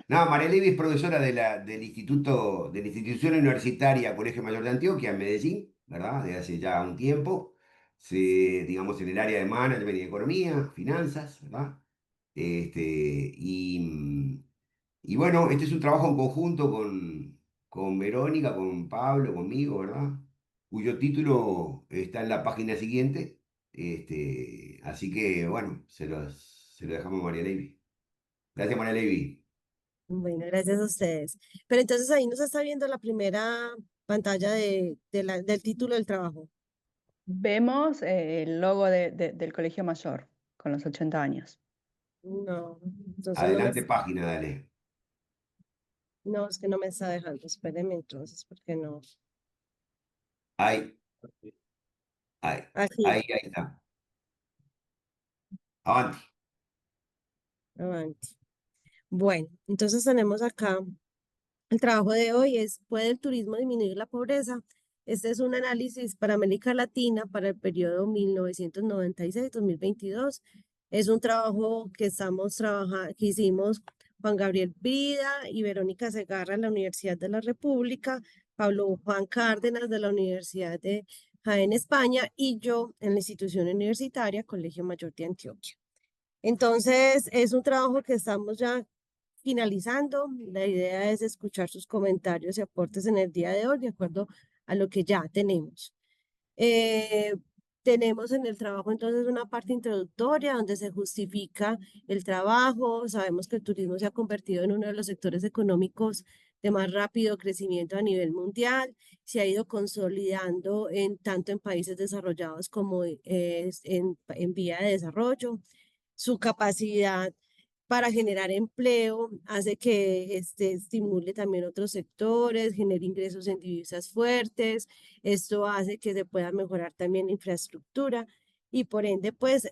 No, María Levi es profesora de la institución universitaria Colegio Mayor de Antioquia en Medellín, ¿verdad? Desde hace ya un tiempo, digamos en el área de management y economía, finanzas, ¿verdad? Este, y bueno, este es un trabajo en conjunto con Verónica, con Pablo, conmigo, ¿verdad? Cuyo título está en la página siguiente. Así que bueno, se lo dejamos a María Levi. Gracias, María Levi. Bueno, gracias a ustedes. Pero entonces ahí nos está viendo la primera pantalla del título del trabajo. Vemos el logo del Colegio Mayor con los 80 años. No, entonces Adelante, página, dale. no, es que no me está dejando. Espéreme entonces, porque no. Ahí, ahí, Aquí, ahí está. Avanti. avante. Bueno, entonces tenemos acá, el trabajo de hoy es, ¿puede el turismo disminuir la pobreza? Este es un análisis para América Latina para el periodo 1996-2022. Es un trabajo que estamos trabajando, que hicimos Juan Gabriel Vida y Verónica Segarra en la Universidad de la República, Pablo Juan Cárdenas de la Universidad de Jaén, España, y yo en la institución universitaria Colegio Mayor de Antioquia. Entonces, es un trabajo que estamos ya finalizando. La idea es escuchar sus comentarios y aportes en el día de hoy, de acuerdo a lo que ya tenemos. Eh, Tenemos en el trabajo entonces una parte introductoria donde se justifica el trabajo. Sabemos que el turismo se ha convertido en uno de los sectores económicos de más rápido crecimiento a nivel mundial. Se ha ido consolidando tanto en países desarrollados como en vía de desarrollo. Su capacidad para generar empleo hace que estimule también otros sectores, genere ingresos en divisas fuertes. Esto hace que se pueda mejorar también la infraestructura y por ende, pues,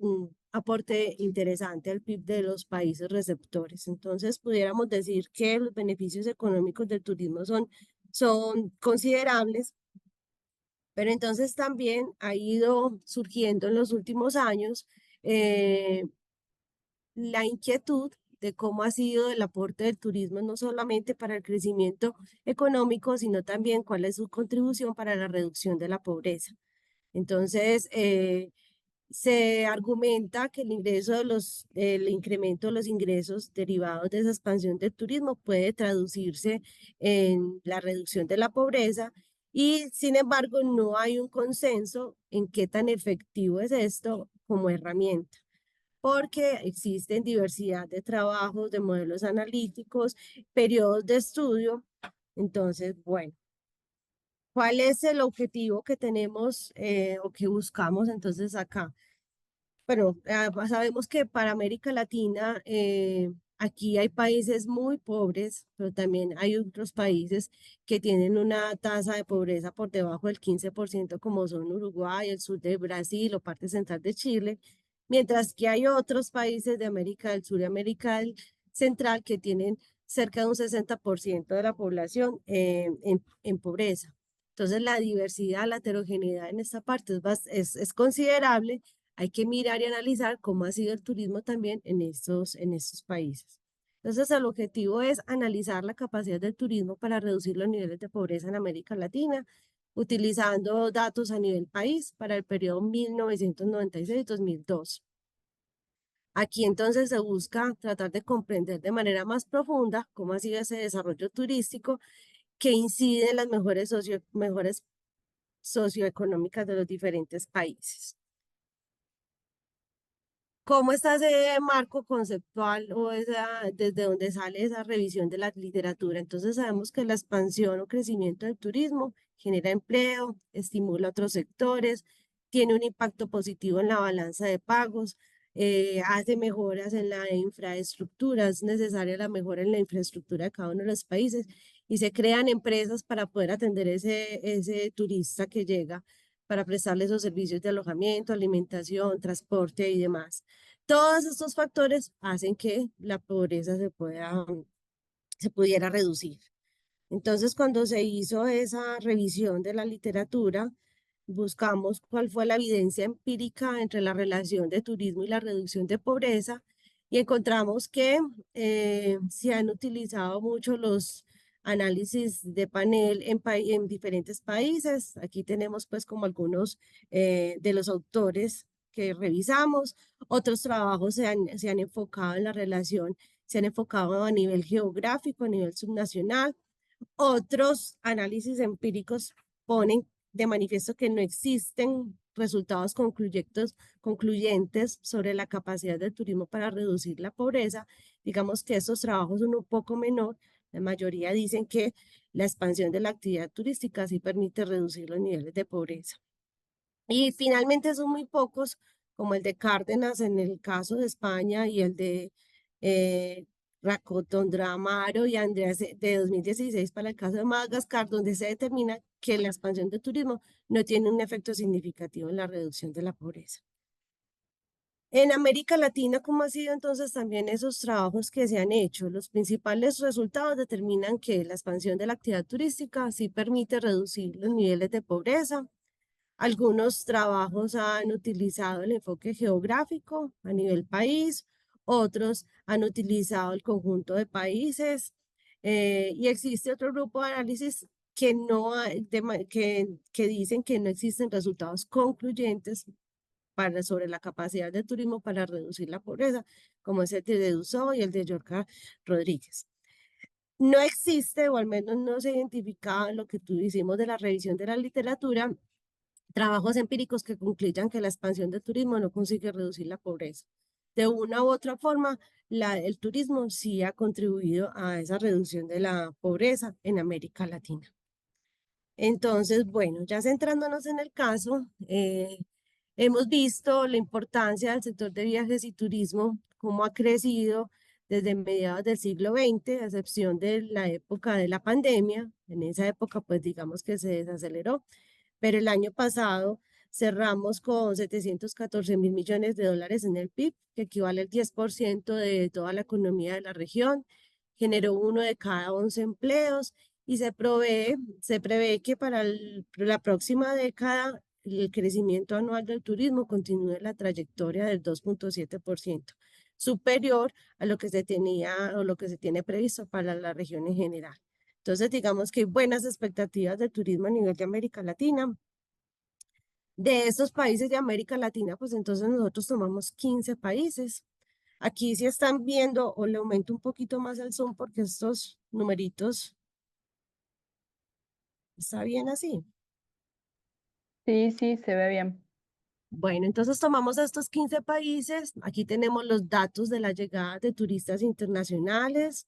un aporte interesante al PIB de los países receptores. Entonces, pudiéramos decir que los beneficios económicos del turismo son considerables, pero entonces también ha ido surgiendo en los últimos años eh, la inquietud de cómo ha sido el aporte del turismo no solamente para el crecimiento económico, sino también cuál es su contribución para la reducción de la pobreza. Entonces, se argumenta que el incremento de los ingresos derivados de esa expansión del turismo puede traducirse en la reducción de la pobreza y, sin embargo, no hay un consenso en qué tan efectivo es esto como herramienta porque existen diversidad de trabajos, de modelos analíticos, periodos de estudio. Entonces, bueno, ¿cuál es el objetivo que tenemos o que buscamos entonces acá? Bueno, sabemos que para América Latina, aquí hay países muy pobres, pero también hay otros países que tienen una tasa de pobreza por debajo del 15%, como son Uruguay, el sur de Brasil o parte central de Chile, mientras que hay otros países de América del Sur y América del Central que tienen cerca de un 60% de la población en pobreza. Entonces, la diversidad, la heterogeneidad en esta parte es considerable. Hay que mirar y analizar cómo ha sido el turismo también en estos países. Entonces, el objetivo es analizar la capacidad del turismo para reducir los niveles de pobreza en América Latina, utilizando datos a nivel país para el periodo 1996-2002. Aquí entonces se busca tratar de comprender de manera más profunda cómo ha sido ese desarrollo turístico que incide en las mejores socioeconómicas de los diferentes países. ¿Cómo está ese marco conceptual o desde dónde sale esa revisión de la literatura? Entonces sabemos que la expansión o crecimiento del turismo genera empleo, estimula otros sectores, tiene un impacto positivo en la balanza de pagos, hace mejoras en la infraestructura, es necesaria la mejora en la infraestructura de cada uno de los países y se crean empresas para poder atender ese turista que llega para prestarle esos servicios de alojamiento, alimentación, transporte y demás. Todos estos factores hacen que la pobreza se pudiera reducir. Entonces, cuando se hizo esa revisión de la literatura, buscamos cuál fue la evidencia empírica entre la relación de turismo y la reducción de pobreza, y y encontramos que se han utilizado mucho los análisis de panel en diferentes países. Aquí tenemos pues como algunos de los autores que revisamos. Otros trabajos se han enfocado en la relación, se han enfocado a nivel geográfico, a nivel subnacional. Otros análisis empíricos ponen de manifiesto que no existen resultados concluyentes sobre la capacidad del turismo para reducir la pobreza. Digamos que estos trabajos son un poco menor. La mayoría dicen que la expansión de la actividad turística sí permite reducir los niveles de pobreza. Y finalmente son muy pocos, como el de Cárdenas en el caso de España y el de eh, Racotondramaro y Andreas de 2016 para el caso de Madagascar, donde se determina que la expansión del turismo no tiene un efecto significativo en la reducción de la pobreza. En América Latina, ¿cómo ha sido entonces también esos trabajos que se han hecho? Los principales resultados determinan que la expansión de la actividad turística sí permite reducir los niveles de pobreza. Algunos trabajos han utilizado el enfoque geográfico a nivel país, otros han utilizado el conjunto de países y existe otro grupo de análisis que, no que dicen que no existen resultados concluyentes sobre la capacidad del turismo para reducir la pobreza, como es el de Dussault y el de Yorka Rodríguez. No existe, o al menos no se ha identificado en lo que tú hicimos de la revisión de la literatura, trabajos empíricos que concluyan que la expansión del turismo no consigue reducir la pobreza. De una u otra forma, el turismo sí ha contribuido a esa reducción de la pobreza en América Latina. Entonces, bueno, ya centrándonos en el caso, hemos visto la importancia del sector de viajes y turismo, cómo ha crecido desde mediados del siglo XX, a excepción de la época de la pandemia. En esa época, pues digamos que se desaceleró, pero el año pasado cerramos con 714.000 millones de dólares en el PIB, que equivale al 10% de toda la economía de la región, generó 1 de cada 11 empleos y se prevé que para la próxima década el crecimiento anual del turismo continúe la trayectoria del 2.7%, superior a lo que se tenía o lo que se tiene previsto para la región en general. Entonces, digamos que hay buenas expectativas de turismo a nivel de América Latina. De estos países de América Latina, pues entonces nosotros tomamos 15 países. Aquí sí están viendo, o le aumento un poquito más el zoom porque estos numeritos, ¿está bien así? Sí, sí, se ve bien. Bueno, entonces tomamos estos 15 países. Aquí tenemos los datos de la llegada de turistas internacionales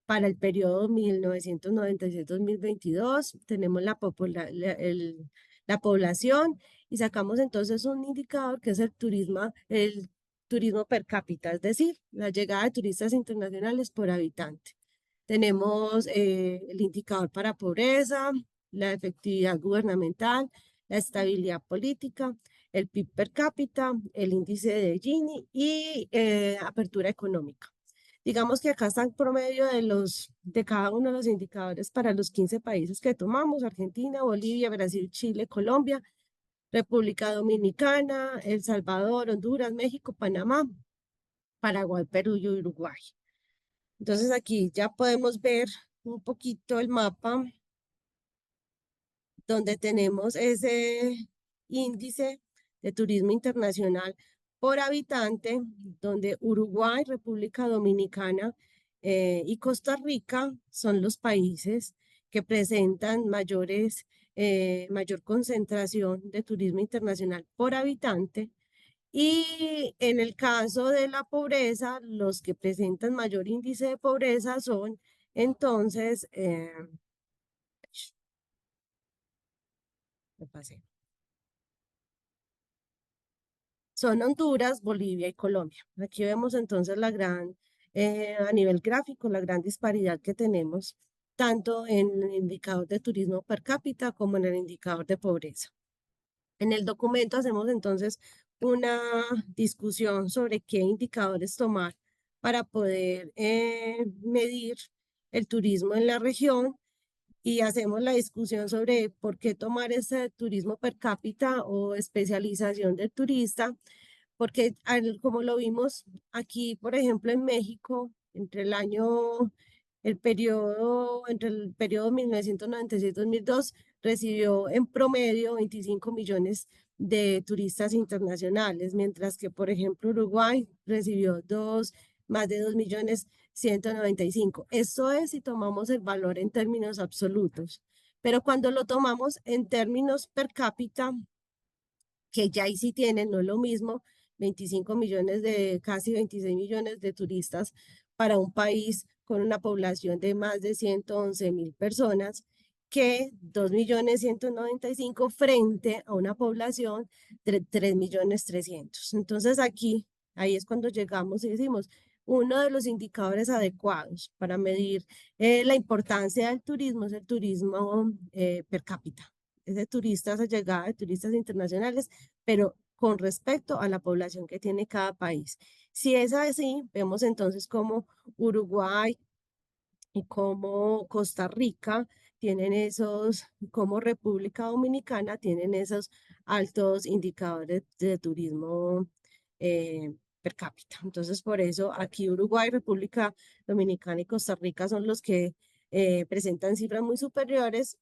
para el periodo 1996-2022. Tenemos la población y sacamos entonces un indicador que es el turismo per cápita, es decir, la llegada de turistas internacionales por habitante. Tenemos el indicador para pobreza, la efectividad gubernamental, la estabilidad política, el PIB per cápita, el índice de Gini y apertura económica. Digamos que acá están promedio de cada uno de los indicadores para los 15 países que tomamos: Argentina, Bolivia, Brasil, Chile, Colombia, República Dominicana, El Salvador, Honduras, México, Panamá, Paraguay, Perú y Uruguay. Entonces aquí ya podemos ver un poquito el mapa donde tenemos ese índice de turismo internacional por habitante, donde Uruguay, República Dominicana y Costa Rica son los países que presentan mayor concentración de turismo internacional por habitante. Y en el caso de la pobreza, los que presentan mayor índice de pobreza son entonces, me pasé. Son Honduras, Bolivia y Colombia. Aquí vemos entonces a nivel gráfico, la gran disparidad que tenemos, tanto en el indicador de turismo per cápita como en el indicador de pobreza. En el documento hacemos entonces una discusión sobre qué indicadores tomar para poder medir el turismo en la región y hacemos la discusión sobre por qué tomar ese turismo per cápita o especialización del turista, porque como lo vimos aquí, por ejemplo, en México, entre el periodo 1996-2002, recibió en promedio 25 millones de turistas internacionales, mientras que, por ejemplo, Uruguay recibió más de 2.195.000. Esto es si tomamos el valor en términos absolutos, pero cuando lo tomamos en términos per cápita, que ya ahí sí tienen, no es lo mismo, 25 millones casi 26 millones de turistas para un país con una población de más de 111.000 personas, que 2.195.000 frente a una población de 3.300.000. Entonces ahí es cuando llegamos y decimos, uno de los indicadores adecuados para medir la importancia del turismo es el turismo per cápita. Es de turistas, de llegada de turistas internacionales, pero con respecto a la población que tiene cada país. Si es así, vemos entonces cómo Uruguay y cómo Costa Rica tienen como República Dominicana tienen esos altos indicadores de turismo per cápita. Entonces, por eso aquí Uruguay, República Dominicana y Costa Rica son los que presentan cifras muy superiores,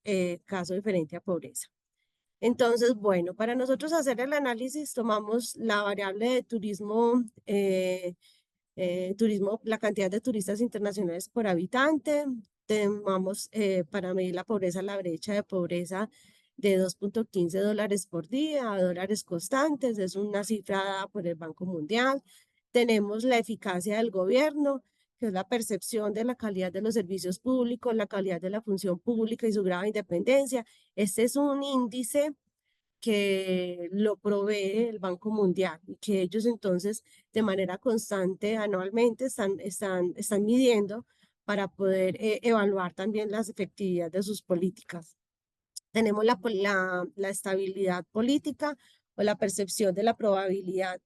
caso diferente a pobreza. Entonces, bueno, para nosotros hacer el análisis tomamos la variable de turismo, la cantidad de turistas internacionales por habitante, tomamos para medir la pobreza, la brecha de pobreza de $2.15 por día a dólares constantes, es una cifra dada por el Banco Mundial. Tenemos la eficacia del gobierno, que es la percepción de la calidad de los servicios públicos, la calidad de la función pública y su grado de independencia. Este es un índice que lo provee el Banco Mundial y que ellos entonces de manera constante anualmente están midiendo para poder evaluar también la efectividad de sus políticas. Tenemos la estabilidad política o la percepción de la probabilidad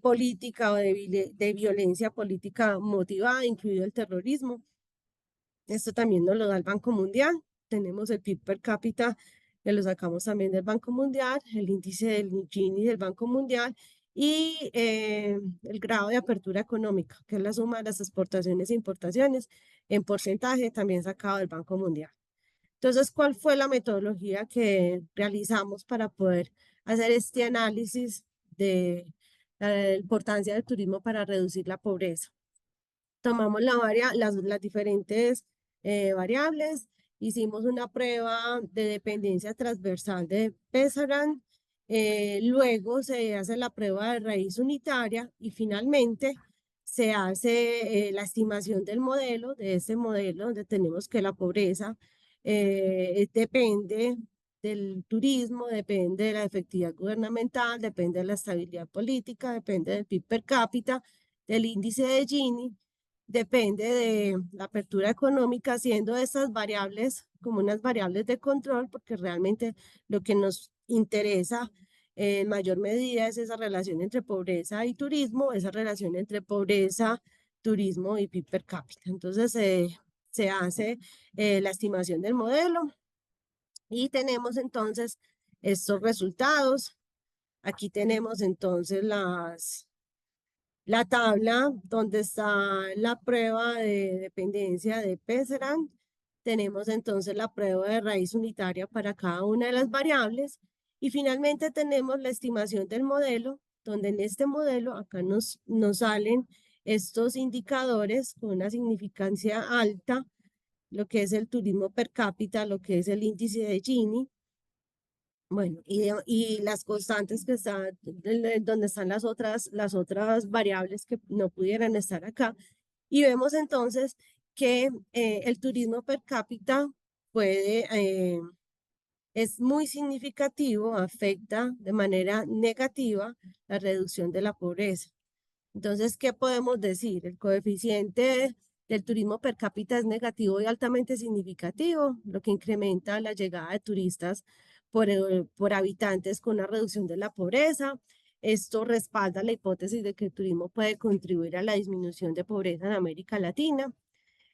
política o de violencia política motivada, incluido el terrorismo. Esto también nos lo da el Banco Mundial. Tenemos el PIB per cápita, que lo sacamos también del Banco Mundial, el índice del Gini del Banco Mundial y el grado de apertura económica, que es la suma de las exportaciones e importaciones en porcentaje también sacado del Banco Mundial. Entonces, ¿cuál fue la metodología que realizamos para poder hacer este análisis de la importancia del turismo para reducir la pobreza? Tomamos las diferentes variables, hicimos una prueba de dependencia transversal de Pesaran, luego se hace la prueba de raíz unitaria y finalmente se hace la estimación del modelo, de ese modelo donde tenemos que la pobreza depende del turismo, depende de la efectividad gubernamental, depende de la estabilidad política, depende del PIB per cápita, del índice de Gini, depende de la apertura económica, siendo estas variables como unas variables de control, porque realmente lo que nos interesa en mayor medida es esa relación entre pobreza y turismo, esa relación entre pobreza, turismo y PIB per cápita. Entonces se hace la estimación del modelo y tenemos entonces estos resultados. Aquí tenemos entonces la tabla donde está la prueba de dependencia de Peseran. Tenemos entonces la prueba de raíz unitaria para cada una de las variables. Y finalmente tenemos la estimación del modelo, donde en este modelo acá nos salen estos indicadores con una significancia alta, lo que es el turismo per cápita, lo que es el índice de Gini. Bueno, y las constantes que están, donde están las otras variables que no pudieran estar acá. Y vemos entonces que el turismo per cápita es muy significativo, afecta de manera negativa la reducción de la pobreza. Entonces, ¿qué podemos decir? El coeficiente del turismo per cápita es negativo y altamente significativo, lo que incrementa la llegada de turistas por habitantes con una reducción de la pobreza. Esto respalda la hipótesis de que el turismo puede contribuir a la disminución de pobreza en América Latina.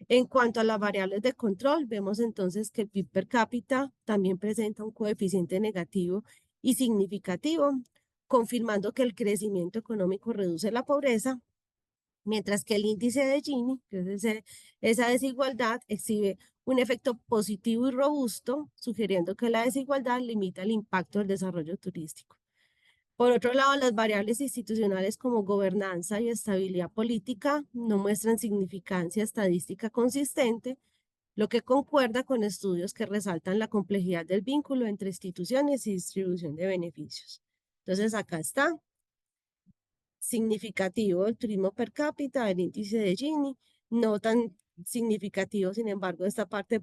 En cuanto a las variables de control, vemos entonces que el PIB per cápita también presenta un coeficiente negativo y significativo, confirmando que el crecimiento económico reduce la pobreza, mientras que el índice de Gini, que es esa desigualdad, exhibe un efecto positivo y robusto, sugiriendo que la desigualdad limita el impacto del desarrollo turístico. Por otro lado, las variables institucionales como gobernanza y estabilidad política no muestran significancia estadística consistente, lo que concuerda con estudios que resaltan la complejidad del vínculo entre instituciones y distribución de beneficios. Entonces, acá está, significativo el turismo per cápita, el índice de Gini, no tan significativo, sin embargo, esta parte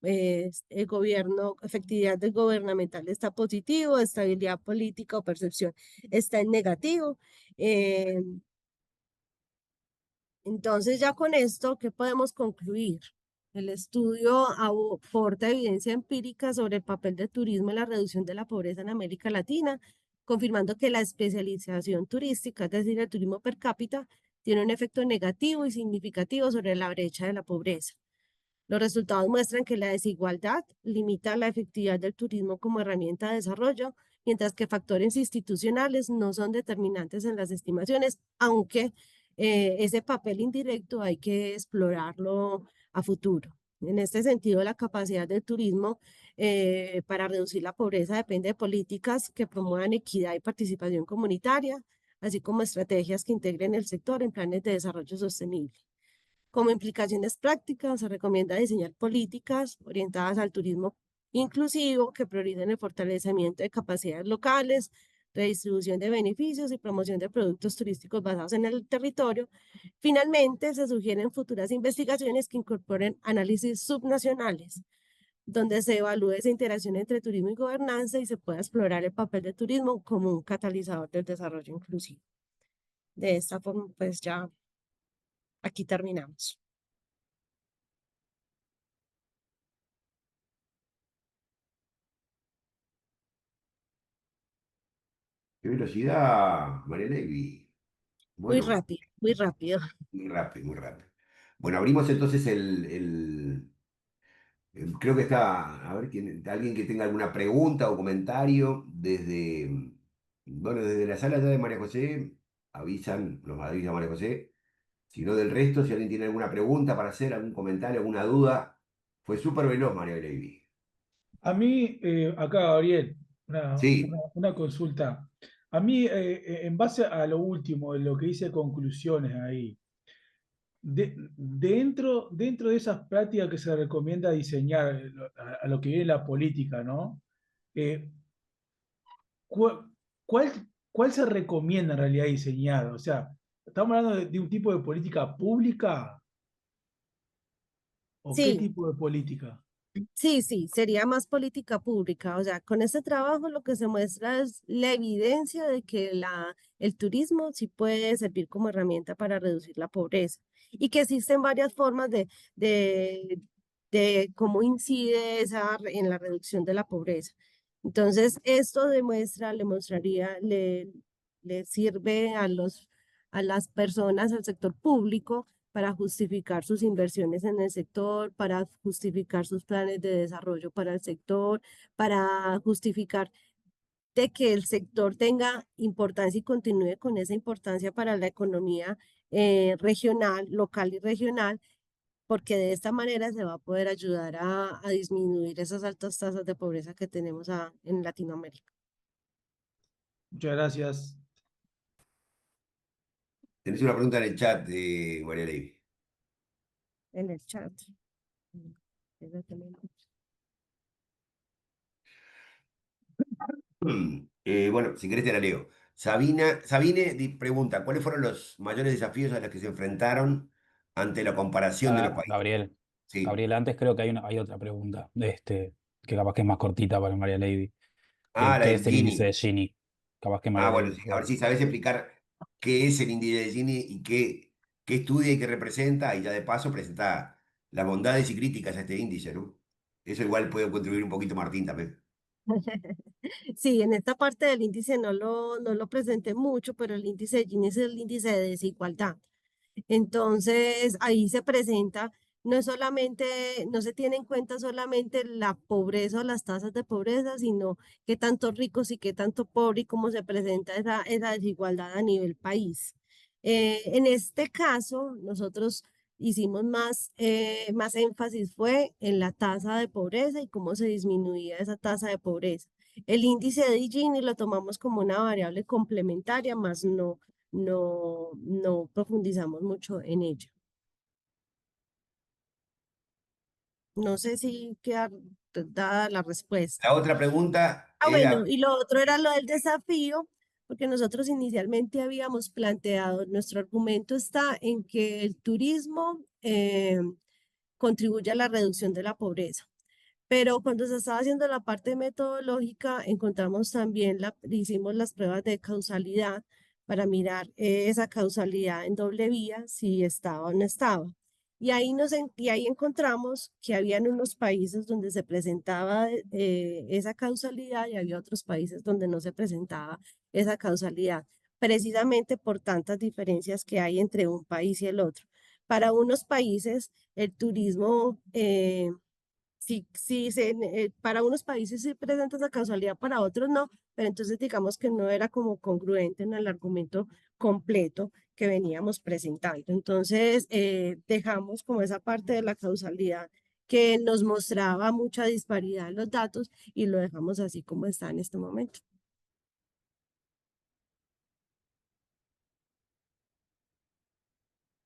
el gobierno, efectividad del gubernamental está positivo, estabilidad política o percepción está en negativo. Eh, entonces, ya con esto, ¿qué podemos concluir? El estudio aporta evidencia empírica sobre el papel del turismo en la reducción de la pobreza en América Latina, confirmando que la especialización turística, es decir, el turismo per cápita, tiene un efecto negativo y significativo sobre la brecha de la pobreza. Los resultados muestran que la desigualdad limita la efectividad del turismo como herramienta de desarrollo, mientras que factores institucionales no son determinantes en las estimaciones, aunque ese papel indirecto hay que explorarlo a futuro. En este sentido, la capacidad del turismo para reducir la pobreza depende de políticas que promuevan equidad y participación comunitaria, así como estrategias que integren el sector en planes de desarrollo sostenible. Como implicaciones prácticas, se recomienda diseñar políticas orientadas al turismo inclusivo que prioricen el fortalecimiento de capacidades locales, redistribución de beneficios y promoción de productos turísticos basados en el territorio. Finalmente, se sugieren futuras investigaciones que incorporen análisis subnacionales, donde se evalúe esa interacción entre turismo y gobernanza y se pueda explorar el papel del turismo como un catalizador del desarrollo inclusivo. De esta forma, pues ya aquí terminamos. Qué velocidad, María Levi. Muy Bueno, rápido, muy rápido. muy rápido, muy rápido. Bueno, abrimos entonces creo que está, a ver, alguien que tenga alguna pregunta o comentario bueno, desde la sala ya de María José, nos avisa María José. Si no del resto, si alguien tiene alguna pregunta para hacer, algún comentario, alguna duda. Fue súper veloz, María Levi. A mí, acá Gabriel, Sí, una consulta. A mí, en base a lo último, de lo que hice conclusiones ahí, dentro de esas prácticas que se recomienda diseñar a lo que viene la política, ¿no? Eh, ¿cuál, cuál, cuál se recomienda en realidad diseñar? O sea, ¿estamos hablando de un tipo de política pública o qué Sí, tipo de política? sí, sería más política pública. O sea, con este trabajo lo que se muestra es la evidencia de que el turismo sí puede servir como herramienta para reducir la pobreza y que existen varias formas de, de cómo incide en la reducción de la pobreza. Entonces, esto demuestra, le sirve a las personas, al sector público para justificar sus inversiones en el sector, para justificar sus planes de desarrollo para el sector, para justificar de que el sector tenga importancia y continúe con esa importancia para la economía regional, local y regional, porque de esta manera se va a poder ayudar a disminuir esas altas tasas de pobreza que tenemos en Latinoamérica. Muchas gracias. tenés una pregunta en el chat de María Levi. En el chat. Exactamente. Bueno, si querés te la leo. Sabine pregunta, ¿cuáles fueron los mayores desafíos a los que se enfrentaron ante la comparación de los países? Gabriel, Sí. Gabriel, antes creo que hay otra pregunta, que capaz que es más cortita para María Lady. Ah, la ¿Qué del es el índice Gini. de Gini? Capaz que Ah, María bueno, Lady sí, a ver puede. si sabés explicar qué es el índice de Gini y qué estudia y qué representa, y ya de paso presenta las bondades y críticas a este índice, ¿no? Eso igual puede contribuir un poquito Martín también. Sí, en esta parte del índice no lo presenté mucho, pero el índice de Gini es el índice de desigualdad. Entonces, ahí se presenta no es solamente, no se tiene en cuenta solamente la pobreza o las tasas de pobreza, sino qué tanto ricos y qué tanto pobres y cómo se presenta esa desigualdad a nivel país. En este caso, nosotros hicimos más énfasis fue en la tasa de pobreza y cómo se disminuía esa tasa de pobreza. El índice de Gini lo tomamos como una variable complementaria, más no profundizamos mucho en ello. No sé si queda dada la respuesta. La otra pregunta Bueno, era, y lo otro era lo del desafío, porque nosotros inicialmente habíamos planteado, nuestro argumento está en que el turismo contribuye a la reducción de la pobreza. Pero cuando se estaba haciendo la parte metodológica, encontramos también, hicimos las pruebas de causalidad para mirar esa causalidad en doble vía, si estaba o no estaba. Y ahí encontramos que habían unos países donde se presentaba esa causalidad y había otros países donde no se presentaba esa causalidad, precisamente por tantas diferencias que hay entre un país y el otro. Para unos países, el turismo para unos países sí presenta esa causalidad, para otros no, pero entonces digamos que no era como congruente en el argumento completo que veníamos presentando. Entonces dejamos como esa parte de la causalidad que nos mostraba mucha disparidad en los datos y lo dejamos así como está en este momento.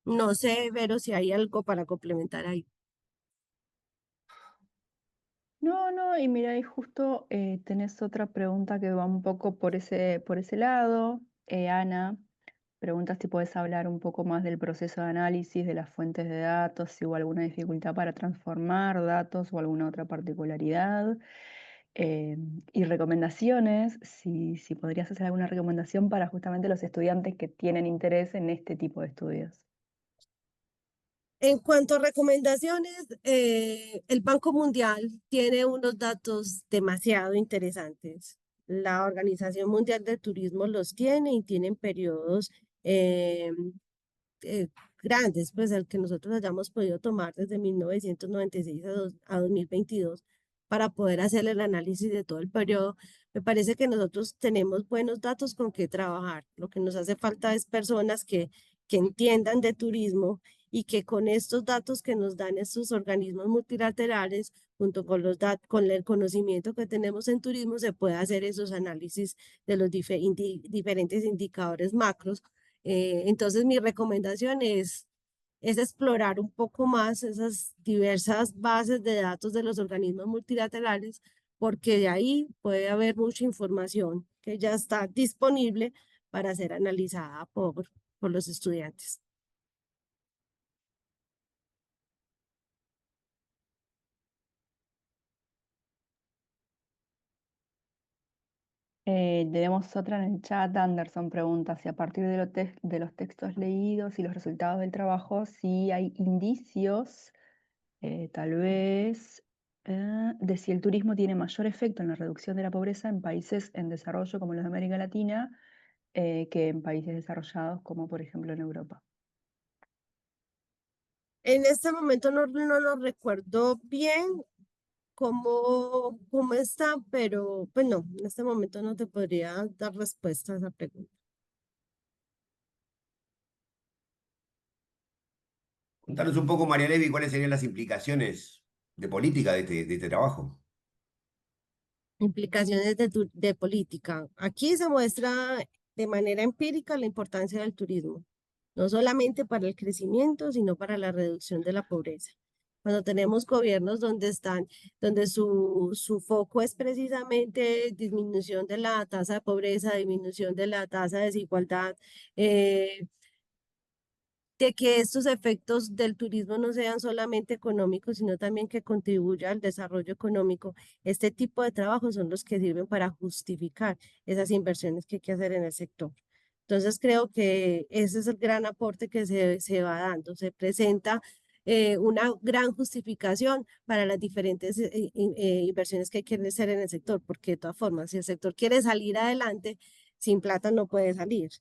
No sé, Vero, si hay algo para complementar ahí. No, no, y mira, ahí justo tenés otra pregunta que va un poco por ese lado. Ana, preguntas si puedes hablar un poco más del proceso de análisis de las fuentes de datos, si hubo alguna dificultad para transformar datos o alguna otra particularidad. Y recomendaciones, si podrías hacer alguna recomendación para justamente los estudiantes que tienen interés en este tipo de estudios. En cuanto a recomendaciones, el Banco Mundial tiene unos datos demasiado interesantes. La Organización Mundial del Turismo los tiene y tienen periodos eh, eh, grandes, pues el que nosotros hayamos podido tomar desde 1996 a 2022 para poder hacer el análisis de todo el periodo. Me parece que nosotros tenemos buenos datos con que trabajar. Lo que nos hace falta es personas que entiendan de turismo y que con estos datos que nos dan estos organismos multilaterales, junto con con el conocimiento que tenemos en turismo, se pueda hacer esos análisis de los diferentes indicadores macros. Entonces, mi recomendación es explorar un poco más esas diversas bases de datos de los organismos multilaterales, porque de ahí puede haber mucha información que ya está disponible para ser analizada por los estudiantes. Tenemos otra en el chat. Anderson pregunta si a partir de los textos leídos y los resultados del trabajo, si hay indicios, tal vez, de si el turismo tiene mayor efecto en la reducción de la pobreza en países en desarrollo como los de América Latina que en países desarrollados como por ejemplo en Europa. En este momento no lo recuerdo bien cómo está, pero pues no, en este momento no te podría dar respuesta a esa pregunta. contanos un poco, María Levi, cuáles serían las implicaciones de política de este trabajo. Implicaciones de política. Aquí se muestra de manera empírica la importancia del turismo, no solamente para el crecimiento, sino para la reducción de la pobreza. Cuando tenemos gobiernos donde su foco es precisamente disminución de la tasa de pobreza, disminución de la tasa de desigualdad, de que estos efectos del turismo no sean solamente económicos, sino también que contribuya al desarrollo económico. Este tipo de trabajos son los que sirven para justificar esas inversiones que hay que hacer en el sector. Entonces creo que ese es el gran aporte que se va dando. Se presenta una gran justificación para las diferentes inversiones que hay que hacer en el sector, porque de todas formas, si el sector quiere salir adelante, sin plata no puede salir.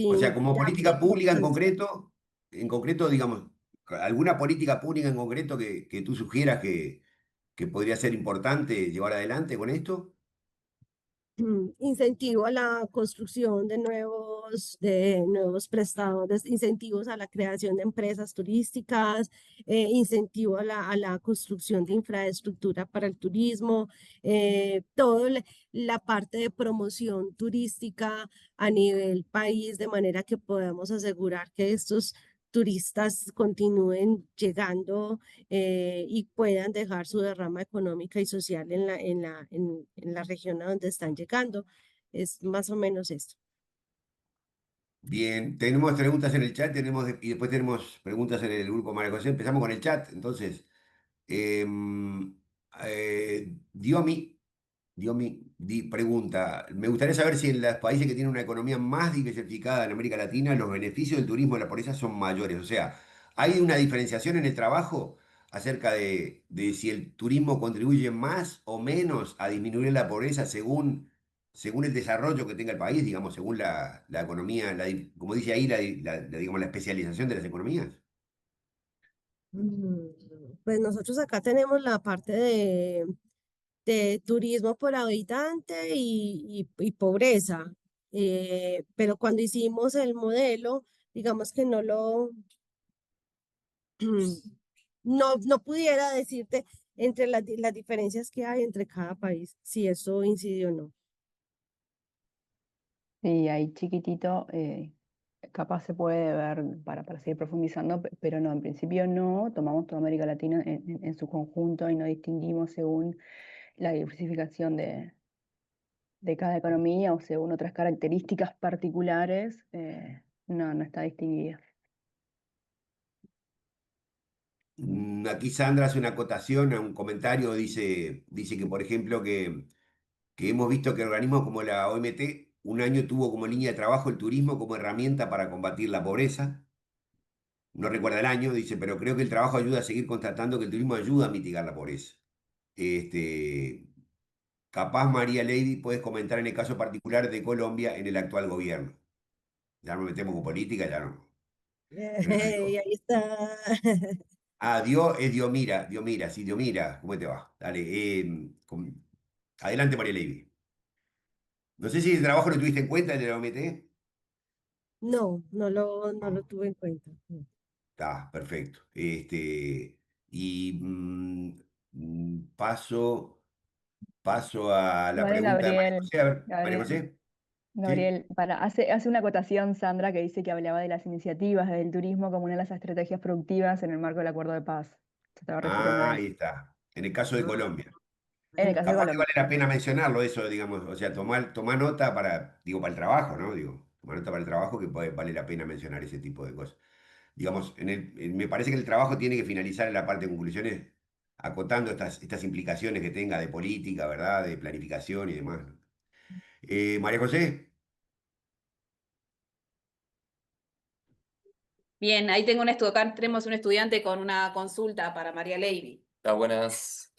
O sea, Sin como política datos no pública puede salir. en concreto, digamos, ¿Alguna política pública en concreto que tú sugieras que podría ser importante llevar adelante con esto? Incentivo a la construcción de nuevos prestadores, incentivos a la creación de empresas turísticas, incentivo a la construcción de infraestructura para el turismo, toda la parte de promoción turística a nivel país, de manera que podamos asegurar que estos turistas continúen llegando y puedan dejar su derrama económica y social en la región a donde están llegando. Es más o menos esto. Bien, tenemos preguntas en el chat y después tenemos preguntas en el grupo María José. Empezamos con el chat. Entonces, em, Diomi, pregunta, me gustaría saber si en los países que tienen una economía más diversificada en América Latina, los beneficios del turismo de la pobreza son mayores. O sea, ¿hay una diferenciación en el trabajo acerca de si el turismo contribuye más o menos a disminuir la pobreza según el desarrollo que tenga el país, digamos, según la economía, como dice ahí, digamos, la especialización de las economías? Mm, Pues nosotros acá tenemos la parte de turismo por habitante y pobreza. Pero cuando hicimos el modelo, digamos que no pudiera decirte entre las diferencias que hay entre cada país, si eso incidió o no. Sí, ahí chiquitito, capaz se puede ver para seguir profundizando, pero no, en principio no, tomamos toda América Latina en su conjunto y no distinguimos según la diversificación de cada economía o según otras características particulares, no está distinguida. Aquí Sandra hace una acotación a un comentario, dice que, por ejemplo, que hemos visto que organismos como la OMT un año tuvo como línea de trabajo el turismo como herramienta para combatir la pobreza. No recuerda el año, dice, pero creo que el trabajo ayuda a seguir constatando que el turismo ayuda a mitigar la pobreza. Este, capaz María Lady puedes comentar en el caso particular de Colombia en el actual gobierno. Ya nos metemos con política, ya no. Pero no Y digo. ahí está. Ah, es Diomira, sí, Diomira, ¿cómo te va? Dale, adelante María Lady. No sé si el trabajo lo tuviste en cuenta en el OMT. No lo No, tuve en cuenta. No. está, perfecto. Y paso a la Igual, pregunta de María Gabriel, José. A ver, María Gabriel, José. ¿Sí? Gabriel, hace una acotación Sandra que dice que hablaba de las iniciativas del turismo como una de las estrategias productivas en el marco del acuerdo de paz. Se estaba refiriendo a Ah, eso. ahí está. En el caso de Ah, Colombia. En el caso de Capaz que Colombia. vale la pena mencionarlo eso, digamos, o sea, tomar nota para el trabajo, ¿no? Digo, tomar nota para el trabajo que vale la pena mencionar ese tipo de cosas. Digamos, me parece que el trabajo tiene que finalizar en la parte de conclusiones, acotando estas implicaciones que tenga de política, ¿verdad? De planificación y demás, ¿no? María José, Bien, ahí acá tenemos un estudiante con una consulta para María Levy. Buenas.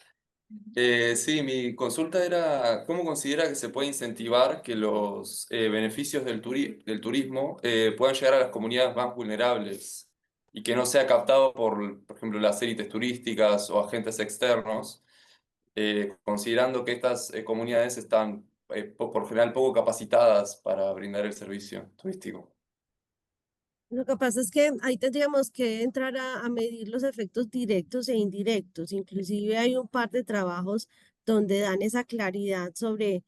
Sí, mi consulta era, ¿cómo considera que se puede incentivar que los beneficios del turismo puedan llegar a las comunidades más vulnerables y que no sea captado por ejemplo, las élites turísticas o agentes externos, considerando que estas comunidades están por general poco capacitadas para brindar el servicio turístico? Lo que pasa es que ahí tendríamos que entrar a medir los efectos directos e indirectos. Inclusive hay un par de trabajos donde dan esa claridad sobre,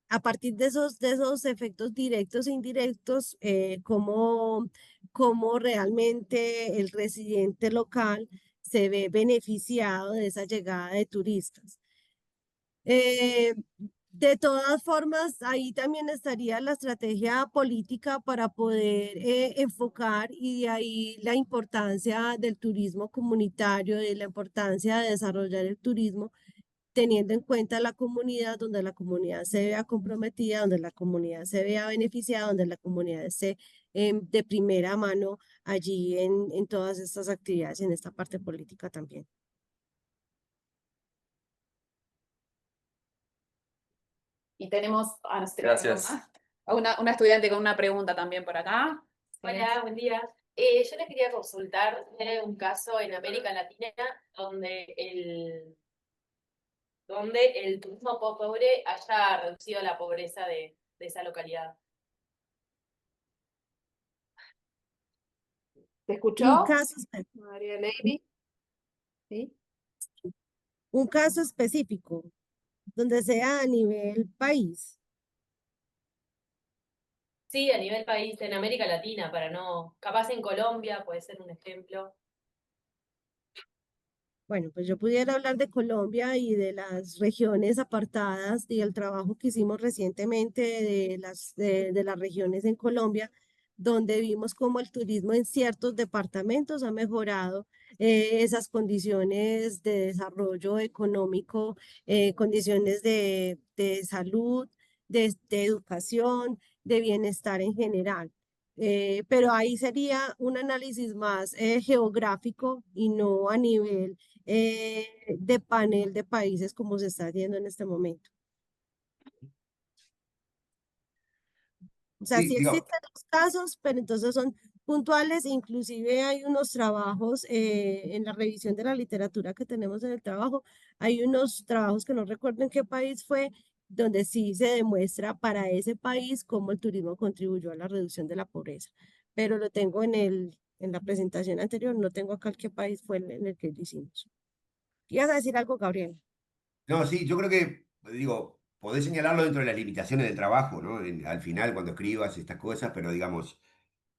a partir de esos efectos directos e indirectos, cómo realmente el residente local se ve beneficiado de esa llegada de turistas. Eh, de todas formas, ahí también estaría la estrategia política para poder enfocar, y de ahí la importancia del turismo comunitario, de la importancia de desarrollar el turismo, teniendo en cuenta la comunidad, donde la comunidad se vea comprometida, donde la comunidad se vea beneficiada, donde la comunidad esté de primera mano allí en todas estas actividades, en esta parte política también. Y tenemos, no sé si tenemos Gracias. más, a una estudiante con una pregunta también por acá. Hola, buen día. Yo les quería consultar un caso en América Latina donde el turismo pobre haya reducido la pobreza de esa localidad. ¿Se Un escuchó, caso, María Lady? ¿Sí? un caso específico, donde sea a nivel país. Sí, a nivel país, en América Latina, para no, capaz en Colombia puede ser un ejemplo. Bueno, pues yo pudiera hablar de Colombia y de las regiones apartadas y el trabajo que hicimos recientemente de las regiones en Colombia, donde vimos cómo el turismo en ciertos departamentos ha mejorado esas condiciones de desarrollo económico, condiciones de salud, de educación, de bienestar en general. Pero ahí sería un análisis más geográfico y no a nivel de panel de países como se está haciendo en este momento. O sea, Sí, sí digo, existen los casos, pero entonces son puntuales. Inclusive hay unos trabajos en la revisión de la literatura que tenemos en el trabajo, hay unos trabajos que no recuerdo en qué país fue, donde sí se demuestra para ese país cómo el turismo contribuyó a la reducción de la pobreza. Pero lo tengo en la presentación anterior, no tengo acá qué país fue en el que lo hicimos. ¿Ibas a decir algo, Gabriel? no, sí, yo creo que, digo, podés señalarlo dentro de las limitaciones del trabajo, ¿no? Al final, cuando escribas estas cosas, pero digamos,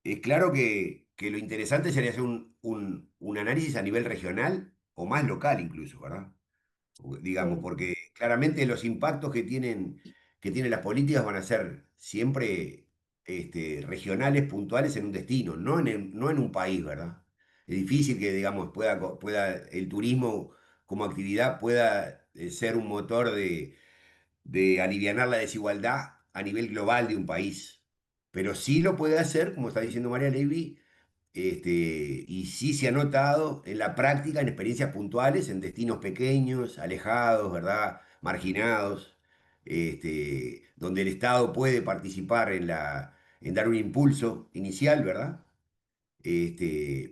es claro que lo interesante sería hacer un análisis a nivel regional o más local incluso, ¿verdad? Digamos, Sí. porque claramente los impactos que tienen las políticas van a ser siempre regionales, puntuales en un destino, no en un país, ¿verdad? Es difícil que, digamos, pueda el turismo como actividad pueda ser un motor de alivianar la desigualdad a nivel global de un país. Pero sí lo puede hacer, como está diciendo María Levy, y sí se ha notado en la práctica, en experiencias puntuales, en destinos pequeños, alejados, ¿verdad? Marginados, donde el Estado puede participar en dar un impulso inicial, ¿verdad?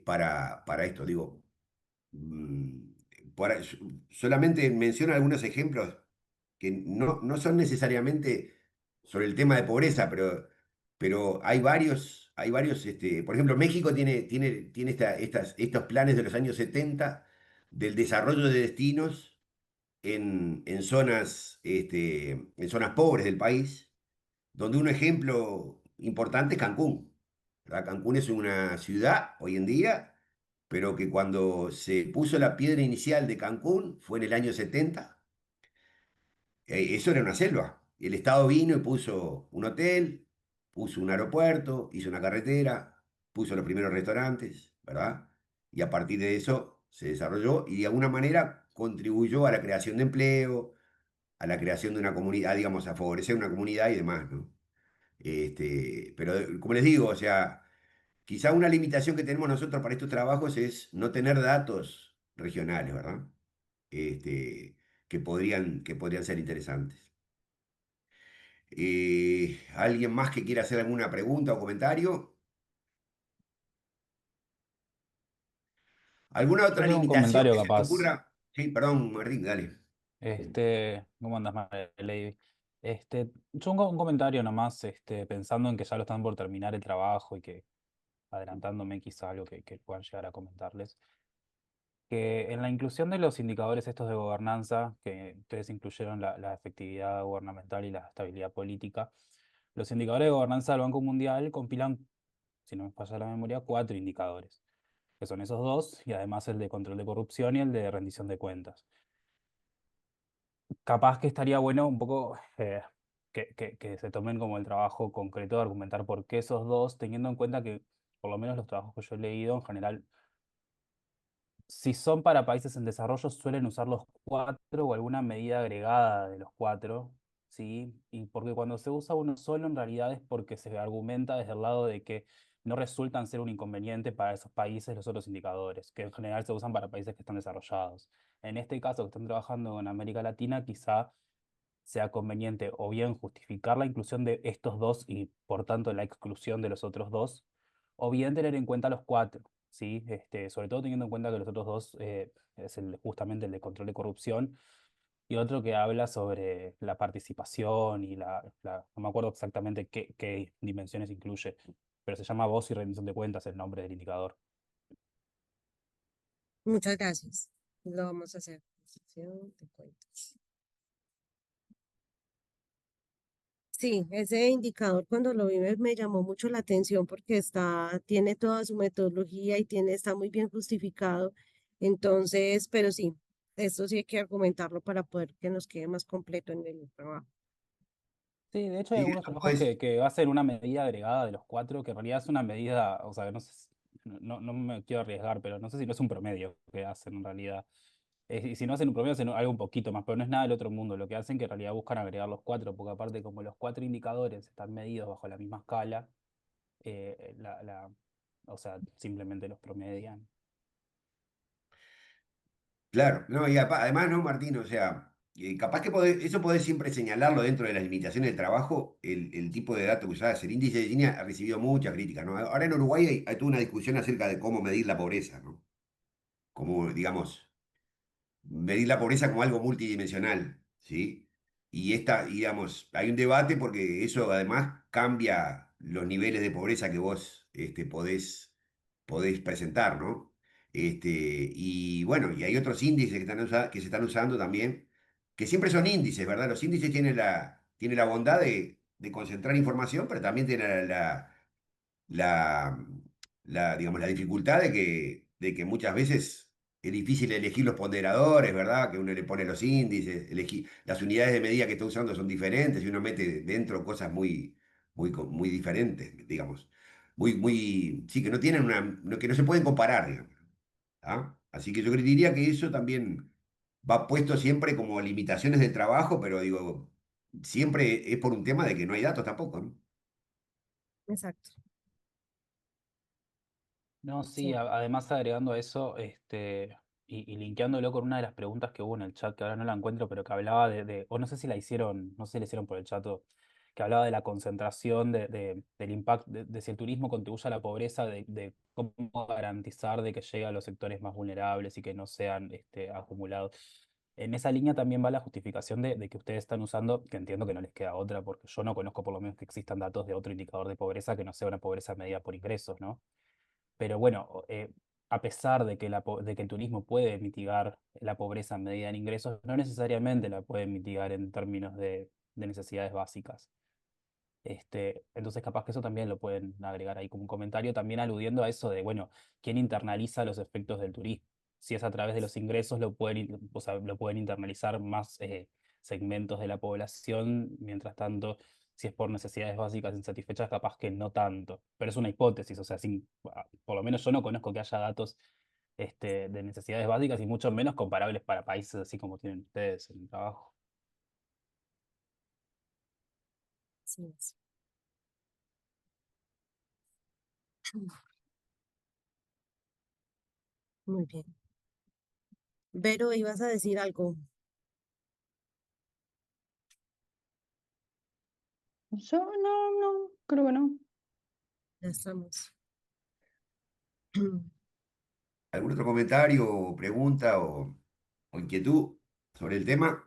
Para esto, digo, por ahí- solamente menciono algunos ejemplos que no son necesariamente sobre el tema de pobreza, pero hay varios, por ejemplo, México tiene estos planes de los años 70 del desarrollo de destinos en zonas pobres del país, donde un ejemplo importante es Cancún, ¿verdad? Cancún es una ciudad hoy en día, pero que cuando se puso la piedra inicial de Cancún fue en el año 70. Eso era una selva. El Estado vino y puso un hotel, puso un aeropuerto, hizo una carretera, puso los primeros restaurantes, ¿verdad? Y a partir de eso se desarrolló y de alguna manera contribuyó a la creación de empleo, a la creación de una comunidad, digamos, a favorecer una comunidad y demás, ¿no? Pero como les digo, o sea, quizá una limitación que tenemos nosotros para estos trabajos es no tener datos regionales, ¿verdad? Este, que podrían ser interesantes. ¿Alguien más que quiera hacer alguna pregunta o comentario? ¿Alguna Yo otra tengo un limitación comentario que se te capaz. ocurra? Sí, perdón, Martín, dale. ¿Cómo andas, Lady? Yo un comentario nomás, pensando en que ya lo están por terminar el trabajo y que adelantándome quizá algo que puedan llegar a comentarles. Que en la inclusión de los indicadores estos de gobernanza, que ustedes incluyeron la efectividad gubernamental y la estabilidad política, los indicadores de gobernanza del Banco Mundial compilan, si no me falla la memoria, 4 indicadores, que son esos dos, y además el de control de corrupción y el de rendición de cuentas. Capaz que estaría bueno un poco que se tomen como el trabajo concreto de argumentar por qué esos dos, teniendo en cuenta que, por lo menos los trabajos que yo he leído, en general si son para países en desarrollo, suelen usar los 4 o alguna medida agregada de los 4, ¿sí? Y porque cuando se usa uno solo, en realidad es porque se argumenta desde el lado de que no resultan ser un inconveniente para esos países los otros indicadores, que en general se usan para países que están desarrollados. En este caso, que están trabajando en América Latina, quizá sea conveniente o bien justificar la inclusión de estos dos y por tanto la exclusión de los otros dos, o bien tener en cuenta los cuatro, ¿sí? Sobre todo teniendo en cuenta que los otros dos es justamente el de control de corrupción y otro que habla sobre la participación y no me acuerdo exactamente qué dimensiones incluye, pero se llama voz y rendición de cuentas el nombre del indicador. Muchas gracias. Lo vamos a hacer. Rendición de cuentas. Sí, ese indicador cuando lo vi me llamó mucho la atención porque tiene toda su metodología y está muy bien justificado. Entonces, pero sí, esto sí hay que argumentarlo para poder que nos quede más completo en el trabajo. Sí, de hecho hay Sí, algunos trabajos que va a ser una medida agregada de los cuatro, que en realidad es una medida, o sea, no sé, no me quiero arriesgar, pero no sé si no es un promedio que hacen en realidad. Y si no hacen un promedio, hacen algo un poquito más, pero no es nada del otro mundo. Lo que hacen que en realidad buscan agregar los cuatro, porque aparte como los cuatro indicadores están medidos bajo la misma escala, eh, la, la, o sea, simplemente los promedian. claro, no, y además, ¿no, Martín? O sea, capaz que eso podés siempre señalarlo dentro de las limitaciones del trabajo, el tipo de dato que usás. El índice de Gini ha recibido muchas críticas, ¿no? Ahora en Uruguay hay toda una discusión acerca de cómo medir la pobreza, ¿no? Como, digamos, medir la pobreza como algo multidimensional, ¿sí? Digamos, hay un debate porque eso además cambia los niveles de pobreza que vos podés presentar, ¿no? Y bueno, y hay otros índices que se están usando también, que siempre son índices, ¿verdad? Los índices tienen la bondad de concentrar información, pero también tienen la, digamos, la dificultad de que muchas veces es difícil elegir los ponderadores, ¿verdad? Que uno le pone los índices, las unidades de medida que está usando son diferentes y uno mete dentro cosas muy diferentes, digamos. Sí, que no tienen que no se pueden comparar, digamos. ¿Ah? Así que yo diría que eso también va puesto siempre como limitaciones del trabajo, pero digo, siempre es por un tema de que no hay datos tampoco, ¿no? Exacto. No, sí, Sí. además agregando a eso, y linkeándolo con una de las preguntas que hubo en el chat, que ahora no la encuentro, pero que hablaba o no sé si la hicieron, no sé si la hicieron por el chat, que hablaba de la concentración del impacto, de si el turismo contribuye a la pobreza, de cómo garantizar de que llegue a los sectores más vulnerables y que no sean acumulados. En esa línea también va la justificación de que ustedes están usando, que entiendo que no les queda otra, porque yo no conozco por lo menos que existan datos de otro indicador de pobreza que no sea una pobreza medida por ingresos, ¿no? Pero bueno, a pesar de que, de que el turismo puede mitigar la pobreza medida en ingresos, no necesariamente la puede mitigar en términos de necesidades básicas. Entonces, capaz que eso también lo pueden agregar ahí como un comentario, también aludiendo a eso de, bueno, ¿quién internaliza los efectos del turismo? Si es a través de los ingresos, o sea, lo pueden internalizar más segmentos de la población, mientras tanto, si es por necesidades básicas insatisfechas, capaz que no tanto. Pero es una hipótesis, o sea, por lo menos yo no conozco que haya datos de necesidades básicas y mucho menos comparables para países así como tienen ustedes en el trabajo. Así es. Muy bien. Vero, ibas a decir algo. Yo no, creo que no. Ya estamos. ¿Algún otro comentario o pregunta o inquietud sobre el tema?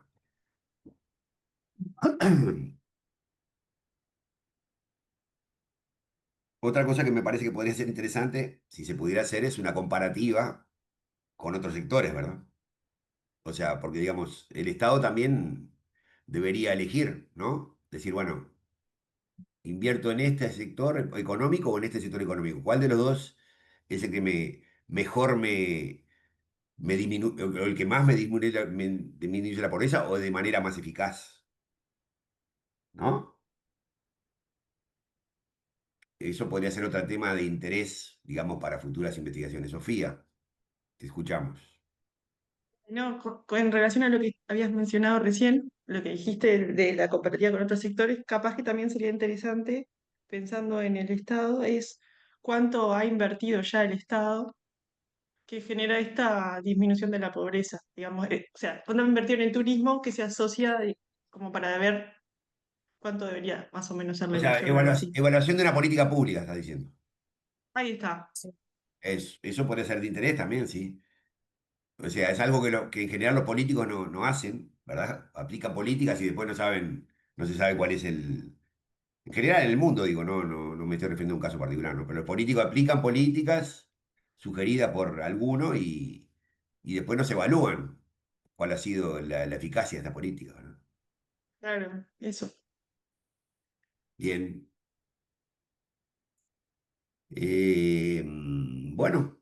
Otra cosa que me parece que podría ser interesante, si se pudiera hacer, es una comparativa con otros sectores, ¿verdad? O sea, porque digamos, el Estado también debería elegir, ¿no? Decir, bueno, invierto en este sector económico o en este sector económico. ¿Cuál de los dos es el que mejor me disminuye, o el que más me disminuye la pobreza o de manera más eficaz? ¿No? Eso podría ser otro tema de interés, digamos, para futuras investigaciones. Sofía, te escuchamos. No, en relación a lo que habías mencionado recién, lo que dijiste de la comparativa con otros sectores, capaz que también sería interesante, pensando en el Estado, es cuánto ha invertido ya el Estado que genera esta disminución de la pobreza, digamos, o sea, cuánto ha invertido en el turismo que se asocia como para ver cuánto debería más o menos ser O la sea, inversión o algo así. evaluación de una política pública, está diciendo. Ahí está. Eso puede ser de interés también, sí. O sea, es algo que en general los políticos no hacen, ¿verdad? Aplican políticas y después no saben, no se sabe cuál es el... En general en el mundo, digo, no me estoy refiriendo a un caso particular, ¿no? Pero los políticos aplican políticas sugeridas por alguno y después no se evalúan cuál ha sido la eficacia de esta política, ¿no? Claro, eso. Bien. Bueno,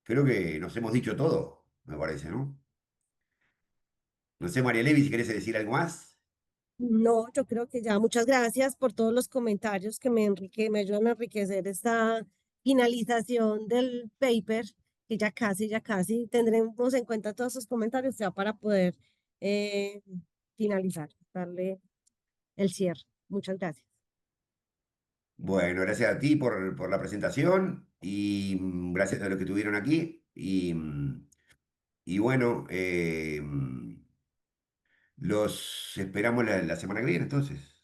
creo que nos hemos dicho todo, me parece, ¿no? No sé, María Levi, si querés decir algo más. No, yo creo que ya muchas gracias por todos los comentarios que me ayudan a enriquecer esta finalización del paper, que ya casi tendremos en cuenta todos sus comentarios ya para poder eh, finalizar, darle el cierre. Muchas gracias. Bueno, gracias a ti por la presentación y gracias a los que estuvieron aquí. Y bueno, los esperamos la semana que viene entonces.